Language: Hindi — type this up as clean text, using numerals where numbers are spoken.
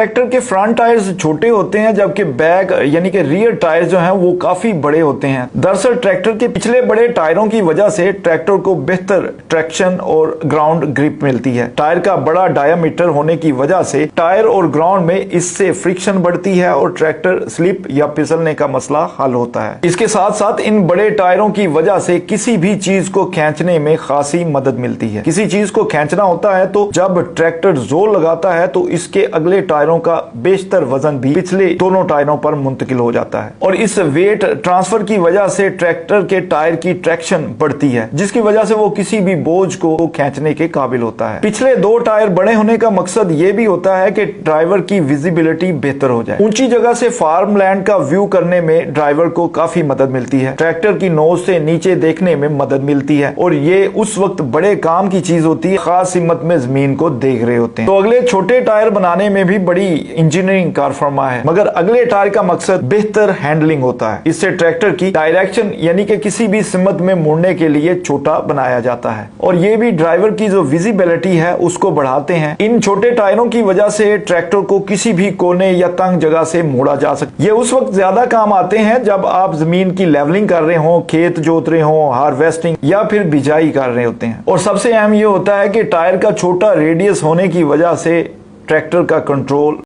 ट्रैक्टर के फ्रंट टायर्स छोटे होते हैं जबकि बैक यानी कि रियर टायर्स जो हैं वो काफी बड़े होते हैं। दरअसल ट्रैक्टर के पिछले बड़े टायरों की वजह से ट्रैक्टर को बेहतर ट्रैक्शन और ग्राउंड ग्रिप मिलती है। टायर का बड़ा डायामीटर होने की वजह से टायर और ग्राउंड में इससे फ्रिक्शन बढ़ती है और ट्रैक्टर स्लिप या फिसलने का मसला हल होता है। इसके साथ साथ इन बड़े टायरों की वजह से किसी भी चीज को खींचने में खासी मदद मिलती है। किसी चीज को खींचना होता है तो जब ट्रैक्टर जोर लगाता है तो इसके अगले टायरों का बेशतर वजन भी पिछले दोनों टायरों पर मुंतकिल हो जाता है और इस वेट ट्रांसफर की वजह से ट्रैक्टर के टायर की ट्रैक्शन बढ़ती है, जिसकी वजह से वो किसी भी बोझ को खींचने के काबिल होता है। पिछले दो टायर बड़े होने का मकसद ये भी होता है कि ड्राइवर की विजिबिलिटी बेहतर हो जाए। ऊंची जगह से फार्म लैंड का व्यू करने में ड्राइवर को काफी मदद मिलती है। ट्रैक्टर की नोज से नीचे देखने में मदद मिलती है और ये उस वक्त बड़े काम की चीज होती है, खास हिम्मत में जमीन को देख रहे होते हैं। तो अगले छोटे टायर बनाने में भी बड़ी इंजीनियरिंग कारफरमा है, मगर अगले टायर का मकसद बेहतर हैंडलिंग होता है। इससे ट्रैक्टर की डायरेक्शन यानी कि किसी भी सिमत में मुड़ने के लिए छोटा बनाया जाता है और ये भी ड्राइवर की जो विजिबिलिटी है उसको बढ़ाते हैं। इन छोटे टायरों की वजह से ट्रैक्टर को किसी भी कोने या तंग जगह से मोड़ा जा सकता है। ये उस वक्त ज्यादा काम आते हैं जब आप जमीन की लेवलिंग कर रहे हो, खेत जोत रहे हो, हार्वेस्टिंग या फिर बिजाई कर रहे होते हैं। और सबसे अहम ये होता है कि टायर का छोटा रेडियस होने की वजह से ट्रैक्टर का कंट्रोल